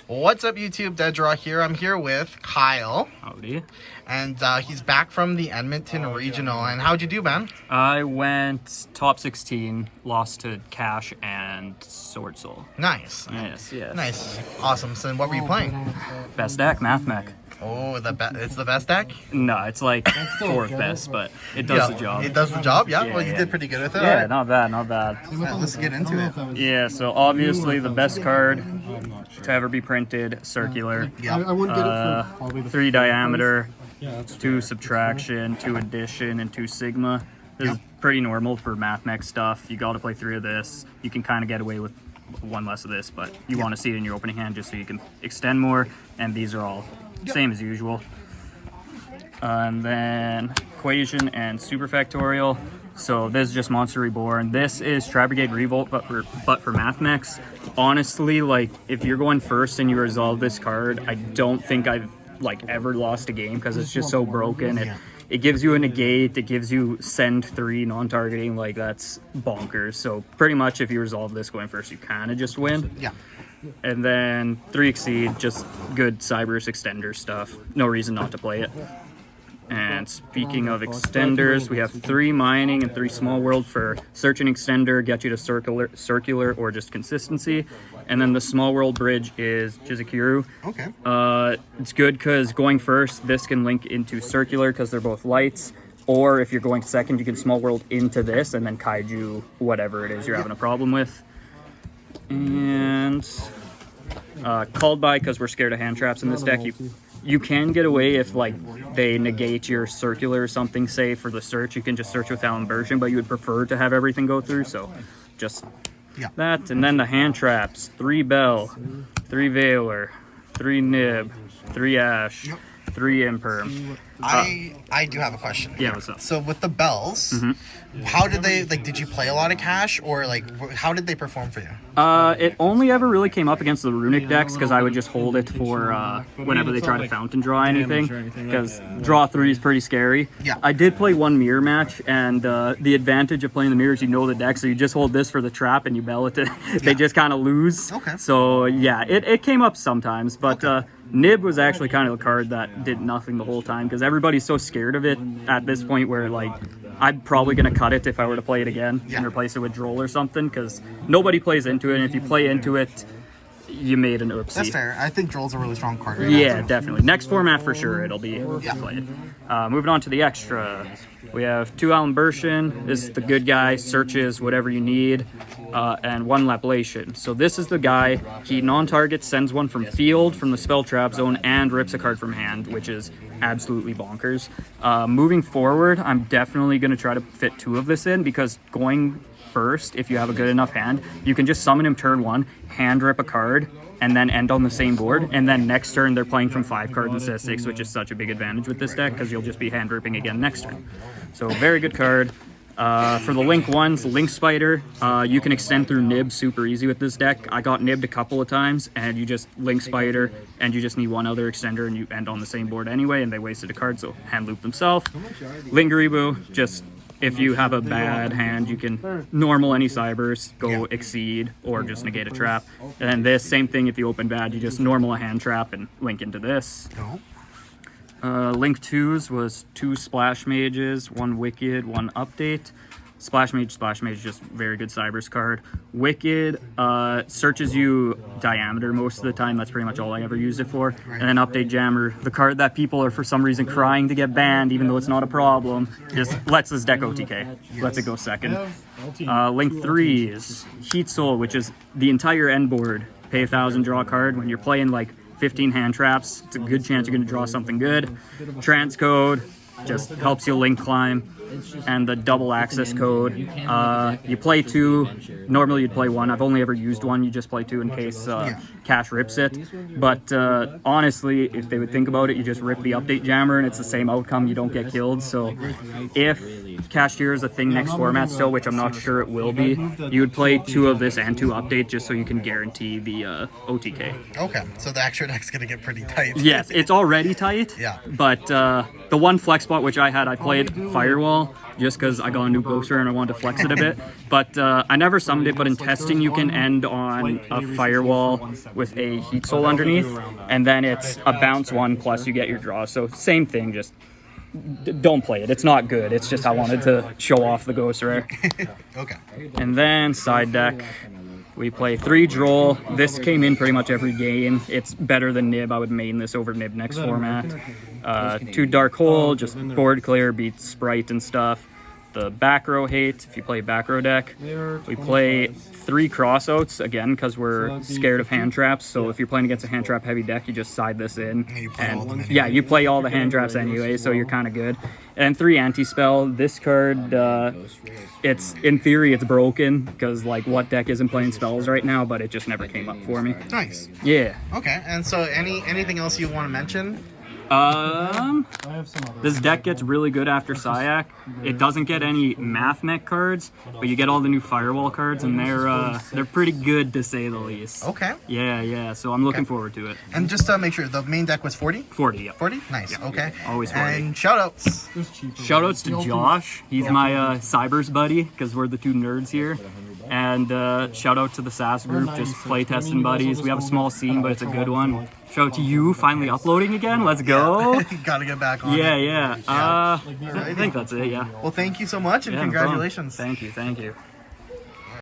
What's up, YouTube? Dedraw here. I'm here with Kyle. Howdy. And he's back from the Edmonton Regional. And how'd you do, man? I went top 16, lost to Cash and Sword Soul. Nice. Yes. Nice. Awesome. So what were you playing? Best deck, Mathmech. Oh, it's the best deck? No, it's like fourth best, but it does the job. It does the job? Yeah? Well, you did pretty good with it. Yeah, right. not bad. Let's get into it. Yeah, so obviously the best card to ever be printed, circular. Yeah. I wouldn't get it for probably the 3 diameter, 2 subtraction, 2 addition, and 2 sigma. This is pretty normal for Mathmech stuff. You got to play 3 of this. You can kind of get away with 1 less of this, but you want to see it in your opening hand just so you can extend more. And these are all same as usual. And then equation and super factorial. So this is just Monster Reborn. This is Tri Brigade Revolt, but for Mathmechs. Honestly, like if you're going first and you resolve this card, I don't think I've ever lost a game because it's just so broken. It gives you a negate, it gives you send 3 non-targeting, like that's bonkers. So pretty much if you resolve this going first, you kind of just win. Yeah. And then 3 Exceed, just good Cyberus extender stuff. No reason not to play it. And speaking of extenders, we have 3 mining and 3 small world for search and extender, get you to circular or just consistency. And then the small world bridge is Yugioh. Okay. It's good because going first, this can link into circular because they're both lights. Or if you're going second, you can small world into this and then kaiju whatever it is you're having a problem with. And called by because we're scared of hand traps in this deck. You can get away if they negate your circular or something. Say for the search, you can just search without inversion, but you would prefer to have everything go through. So just that, and then the hand traps: 3 Bell, 3 Veiler, 3 Nib, 3 Ash, 3 Imperm. I do have a question. Yeah, what's up? So with the bells, how did they did you play a lot of Cash, or how did they perform for you? It only ever really came up against the runic decks because I would just hold it for whenever they try to fountain draw anything, because draw 3 is pretty scary. Yeah. I did play 1 mirror match, and the advantage of playing the mirrors, you know the deck, so you just hold this for the trap and you bell it to they just kind of lose. Okay. So yeah, it came up sometimes, but Nib was actually kind of the card that did nothing the whole time because everybody's so scared of it at this point where I'm probably going to cut it if I were to play it again and replace it with Droll or something because nobody plays into it, and if you play into it, you made an oopsie. That's fair. I think Droll's a really strong card right Yeah, now, definitely. Next format for sure it'll be played. Moving on to the extra. We have 2 Alan Bershin. This is the good guy, searches whatever you need, and 1 Lapulation. So this is the guy, he non-targets, sends 1 from field, from the spell trap zone, and rips a card from hand, which is absolutely bonkers. Moving forward, I'm definitely going to try to fit 2 of this in, because going first, if you have a good enough hand, you can just summon him turn 1, hand rip a card, and then end on the same board, and then next turn they're playing from 5 cards instead of 6, which is such a big advantage with this deck because you'll just be hand ripping again next turn. So very good card. For the Link ones, Link Spider, you can extend through Nib super easy with this deck. I got Nibbed a couple of times, and you just Link Spider, and you just need 1 other extender, and you end on the same board anyway, and they wasted a card, so hand loop themselves. Lingaribu, just if you have a bad hand, you can normal any Cybers, go Exceed, or just negate a trap. And then this, same thing, if you open bad, you just normal a hand trap and link into this. Link 2s was 2 Splash Mages, 1 Wicked, 1 Update. Splash Mage, just very good Cybers card. Wicked searches you diameter most of the time. That's pretty much all I ever used it for. And then Update Jammer, the card that people are for some reason crying to get banned, even though it's not a problem, just lets this deck OTK. Lets it go second. Link 3 is Heat Soul, which is the entire end board. Pay 1,000, draw a card. When you're playing 15 hand traps, it's a good chance you're going to draw something good. Transcode just helps you link climb. And the double access code, you play 2, normally you'd play 1, I've only ever used 1, you just play 2 in case Cash rips it, but honestly, if they would think about it, you just rip the Update Jammer and it's the same outcome, you don't get killed. So if Cashier is a thing next format still, which I'm not sure it will be, you would play 2 of this and 2 Update just so you can guarantee the OTK. Okay, so the extra deck's gonna get pretty tight. Yes, it's already tight, yeah, but the 1 flex spot, which I had, I played Firewall just because I got a new Ghost Rare and I wanted to flex it a bit. But I never summoned it, but in testing you can end on a Firewall with a Heat Soul underneath, and then it's a bounce 1 plus you get your draw. So same thing, just don't play it. It's not good. It's just I wanted to show off the Ghost Rare. Okay. And then side deck, we play 3 Droll. This came in pretty much every game. It's better than Nib. I would main this over Nib next format. 2 Dark Hole, just board clear, beats Sprite and stuff. The back row hate, if you play back row deck. We play 3 crossouts, again, because we're scared of hand traps. So if you're playing against a hand trap heavy deck, you just side this in. And yeah, you play all the hand traps anyway, so you're kind of good. And 3 anti-spell. This card, it's in theory, it's broken, because like what deck isn't playing spells right now, but it just never came up for me. Nice. Yeah. Okay, and so anything else you want to mention? This deck gets really good after Syac. It doesn't get any Mathmech cards, but you get all the new Firewall cards, and they're pretty good to say the least. Okay. Yeah. So I'm looking forward to it. And just to make sure, the main deck was 40? 40, yeah. 40? Nice. Okay. Always 40. And shoutouts. Shoutouts to Josh. He's my Cybers buddy, because we're the 2 nerds here. And shout out to the SAS group, just play testing buddies. We have a small scene, but it's a good one. Shout out to you, finally uploading again. Let's go. Gotta get back on. Yeah. I think that's it, yeah. Well, thank you so much, and Yeah, congratulations. Thank you.